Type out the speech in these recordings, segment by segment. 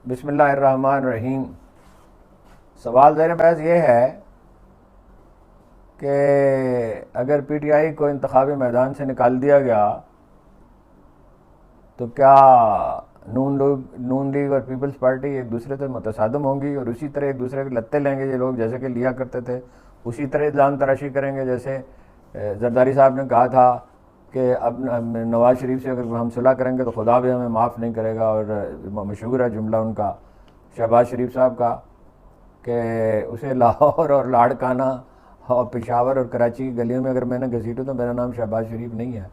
بسم اللہ الرحمن الرحیم۔ سوال زیر بحث یہ ہے کہ اگر پی ٹی آئی کو انتخابی میدان سے نکال دیا گیا تو کیا نون لیگ اور پیپلز پارٹی ایک دوسرے سے متصادم ہوں گی اور اسی طرح ایک دوسرے کے لتے لیں گے یہ لوگ جیسے کہ لیا کرتے تھے، اسی طرح الزام تراشی کریں گے جیسے زرداری صاحب نے کہا تھا کہ اب نواز شریف سے اگر ہم صلح کریں گے تو خدا بھی ہمیں معاف نہیں کرے گا، اور مشہور ہے جملہ ان کا شہباز شریف صاحب کا کہ اسے لاہور اور لاڑکانہ اور پشاور اور کراچی کی گلیوں میں اگر میں نے گھسیٹوں تو میرا نام شہباز شریف نہیں ہے۔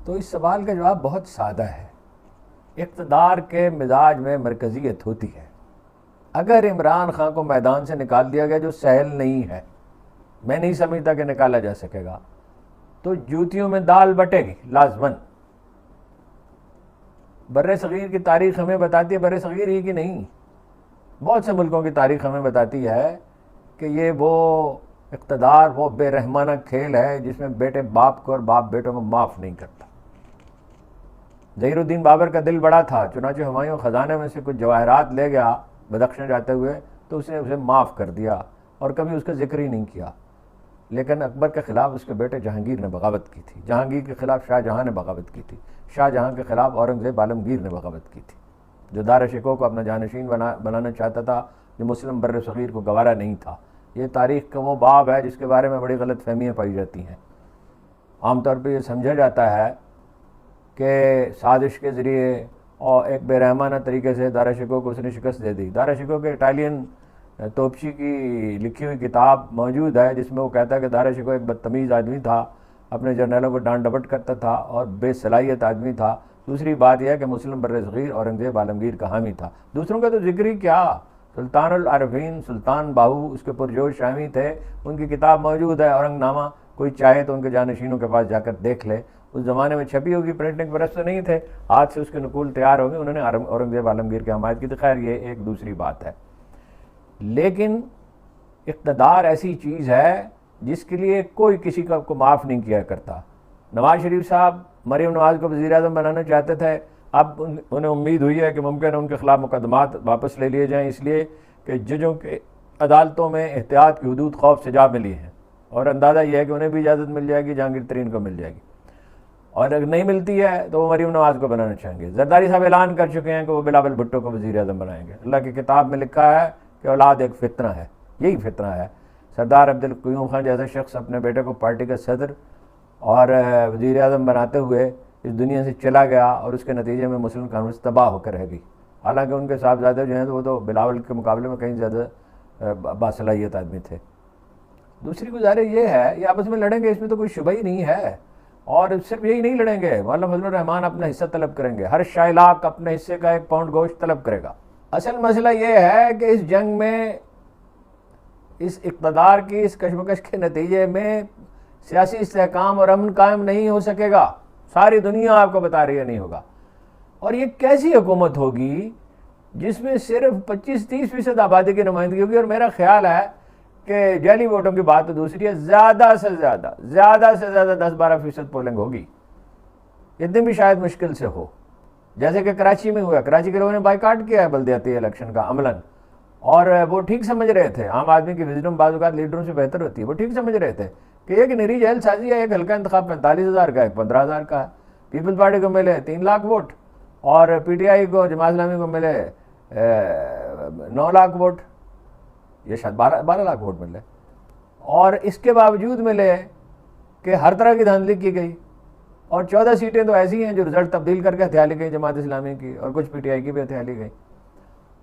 تو اس سوال کا جواب بہت سادہ ہے۔ اقتدار کے مزاج میں مرکزیت ہوتی ہے۔ اگر عمران خان کو میدان سے نکال دیا گیا جو سہل نہیں ہے، میں نہیں سمجھتا کہ نکالا جا سکے گا، تو جوتیوں میں دال بٹے گی لازماً۔ بر صغیر کی تاریخ ہمیں بتاتی ہے، بر صغیر ہی کی نہیں، بہت سے ملکوں کی تاریخ ہمیں بتاتی ہے کہ یہ وہ اقتدار، وہ بے رحمانہ کھیل ہے جس میں بیٹے باپ کو اور باپ بیٹوں کو معاف نہیں کرتا۔ ظہیر الدین بابر کا دل بڑا تھا، چنانچہ ہمایوں خزانے میں سے کچھ جواہرات لے گیا بدخشاں جاتے ہوئے تو اسے معاف کر دیا اور کبھی اس کا ذکر ہی نہیں کیا۔ لیکن اکبر کے خلاف اس کے بیٹے جہانگیر نے بغاوت کی تھی، جہانگیر کے خلاف شاہ جہاں نے بغاوت کی تھی، شاہ جہاں کے خلاف اورنگزیب عالمگیر نے بغاوت کی تھی، جو دار شکوہ کو اپنا جانشین بنانا چاہتا تھا، جو مسلم بر صغیر کو گوارا نہیں تھا۔ یہ تاریخ کا وہ باب ہے جس کے بارے میں بڑی غلط فہمیاں پائی جاتی ہیں۔ عام طور پہ یہ سمجھا جاتا ہے کہ سازش کے ذریعے اور ایک بے رحمانہ طریقے سے دارا شکوہ کو اس نے شکست دے دی۔ دارا شکوہ کے اٹالین توپچی کی لکھی ہوئی کتاب موجود ہے جس میں وہ کہتا ہے کہ دارا شکوہ ایک بدتمیز آدمی تھا، اپنے جرنیلوں کو ڈانٹ ڈپٹ کرتا تھا اور بے صلاحیت آدمی تھا۔ دوسری بات یہ ہے کہ مسلم بر صغیر اورنگزیب عالمگیر کا حامی تھا۔ دوسروں کا تو ذکر ہی کیا، سلطان العارفین سلطان باہو اس کے پرجوش حامی تھے، ان کی کتاب موجود ہے اورنگ نامہ، کوئی چاہے تو ان کے جانشینوں کے پاس جا کر دیکھ لے۔ اس زمانے میں چھپی ہوگی، پرنٹنگ پریس تو نہیں تھے، ہاتھ سے اس کے نقول تیار ہو گئے، انہوں نے اورنگزیب عالمگیر کی حمایت کی تھی۔ خیر یہ ایک دوسری بات ہے، لیکن اقتدار ایسی چیز ہے جس کے لیے کوئی کسی کو معاف نہیں کیا کرتا۔ نواز شریف صاحب مریم نواز کو وزیر اعظم بنانا چاہتے تھے، اب انہیں امید ہوئی ہے کہ ممکن ہے ان کے خلاف مقدمات واپس لے لیے جائیں، اس لیے کہ ججوں کے عدالتوں میں احتیاط کی حدود خوف سجا ملی ہیں، اور اندازہ یہ ہے کہ انہیں بھی اجازت مل جائے گی، جہانگیر ترین کو مل جائے گی، اور اگر نہیں ملتی ہے تو وہ مریم نواز کو بنانا چاہیں گے۔ زرداری صاحب اعلان کر چکے ہیں کہ وہ بلاول بھٹو کو وزیر اعظم بنائیں گے۔ اللہ کی کتاب میں لکھا ہے کہ اولاد ایک فتنہ ہے، یہی فتنہ ہے۔ سردار عبدالقیوم خان جیسا شخص اپنے بیٹے کو پارٹی کا صدر اور وزیر اعظم بناتے ہوئے اس دنیا سے چلا گیا، اور اس کے نتیجے میں مسلم کانگریس تباہ ہو کر رہ گئی۔ حالانکہ ان کے صاحبزادے جو ہیں وہ تو بلاول کے مقابلے میں کہیں زیادہ باصلاحیت آدمی تھے۔ دوسری گزارش یہ ہے، یہ آپس میں لڑیں گے اس میں تو کوئی شبہ ہی نہیں ہے، اور صرف یہی نہیں لڑیں گے، مولانا فضل الرحمان اپنا حصہ طلب کریں گے، ہر شائلاق اپنے حصے کا 1 پاؤنڈ گوشت طلب کرے گا۔ اصل مسئلہ یہ ہے کہ اس جنگ میں، اس اقتدار کی اس کشمکش کے نتیجے میں سیاسی استحکام اور امن قائم نہیں ہو سکے گا، ساری دنیا آپ کو بتا رہی ہے نہیں ہوگا۔ اور یہ کیسی حکومت ہوگی جس میں صرف 25-30% آبادی کی نمائندگی ہوگی، اور میرا خیال ہے کہ جعلی ووٹوں کی بات تو دوسری ہے، زیادہ سے زیادہ 10-12% پولنگ ہوگی، اتنی بھی شاید مشکل سے ہو، جیسے کہ کراچی میں ہوا۔ کراچی کے لوگوں نے بائیکاٹ کیا ہے بلدیاتی الیکشن کا عملاً، اور وہ ٹھیک سمجھ رہے تھے، عام آدمی کی وزڈم بعض اوقات لیڈروں سے بہتر ہوتی ہے، وہ ٹھیک سمجھ رہے تھے کہ ایک نری جیل سازی ہے، ایک ہلکا انتخاب 45,000 کا، ایک 15,000 کا ہے، پیپلز پارٹی کو ملے 3 لاکھ ووٹ، اور پی ٹی آئی کو، جماعت اسلامی کو ملے 9 لاکھ ووٹ، یہ شاید 12 لاکھ ووٹ ملے، اور اس کے باوجود ملے کہ ہر طرح کی دھاندلی کی گئی، اور 14 سیٹیں تو ایسی ہیں جو رزلٹ تبدیل کر کے ہتھیا لی گئی جماعت اسلامی کی، اور کچھ پی ٹی آئی کی بھی ہتھیا لی گئی۔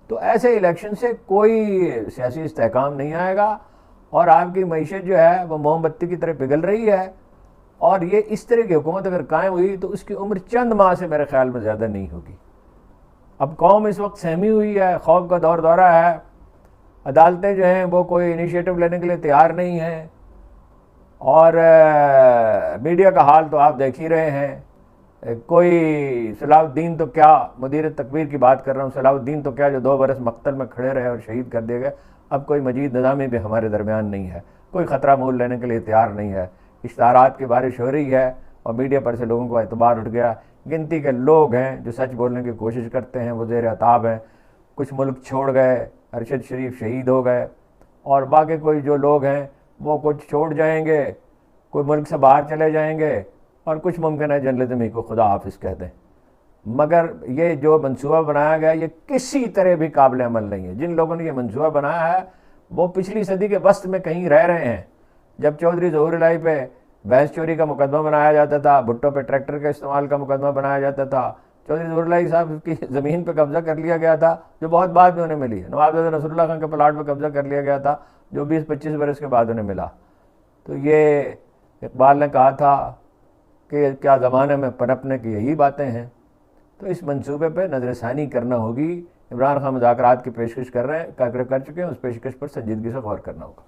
تو ایسے الیکشن سے کوئی سیاسی استحکام نہیں آئے گا، اور آپ کی معیشت جو ہے وہ موم بتی کی طرح پگھل رہی ہے، اور یہ اس طرح کی حکومت اگر قائم ہوئی تو اس کی عمر چند ماہ سے میرے خیال میں زیادہ نہیں ہوگی۔ اب قوم اس وقت سہمی ہوئی ہے، خوف کا دور دورہ ہے، عدالتیں جو ہیں وہ کوئی انیشیٹو لینے کے لیے تیار نہیں ہیں، اور میڈیا کا حال تو آپ دیکھ ہی رہے ہیں۔ کوئی صلاح الدین تو کیا، مدیر تکبیر کی بات کر رہا ہوں، صلاح الدین تو کیا جو 2 برس مقتل میں کھڑے رہے اور شہید کر دیے گئے، اب کوئی مجید نظامی بھی ہمارے درمیان نہیں ہے، کوئی خطرہ مول لینے کے لیے تیار نہیں ہے۔ اشتہارات کی بارش ہو رہی ہے اور میڈیا پر سے لوگوں کو اعتبار اٹھ گیا، گنتی کے لوگ ہیں جو سچ بولنے کی کوشش کرتے ہیں، وہ زیر عتاب ہیں۔ کچھ ملک چھوڑ گئے، ارشد شریف شہید ہو گئے، اور باقی کوئی جو لوگ ہیں وہ کچھ چھوڑ جائیں گے، کوئی ملک سے باہر چلے جائیں گے، اور کچھ ممکن ہے جرنلزم ہی کو خدا حافظ کہہ دیں۔ مگر یہ جو منصوبہ بنایا گیا یہ کسی طرح بھی قابل عمل نہیں ہے۔ جن لوگوں نے یہ منصوبہ بنایا ہے وہ پچھلی صدی کے وسط میں کہیں رہ رہے ہیں، جب چودھری ظہور الہی پہ بھینس چوری کا مقدمہ بنایا جاتا تھا، بھٹو پہ ٹریکٹر کے استعمال کا مقدمہ بنایا جاتا تھا، چودھری ظہور الہی صاحب کی زمین پہ قبضہ کر لیا گیا تھا جو بہت بعد میں انہیں ملی ہے، نواب نصر اللہ خان کے پلاٹ پہ قبضہ کر لیا گیا تھا جو 20-25 برس کے بعد انہیں ملا۔ تو یہ اقبال نے کہا تھا کہ کیا زمانے میں پنپنے کی یہی باتیں ہیں۔ تو اس منصوبے پہ نظر ثانی کرنا ہوگی۔ عمران خان مذاکرات کی پیشکش کر چکے ہیں، اس پیشکش پر سنجیدگی سے غور کرنا ہوگا۔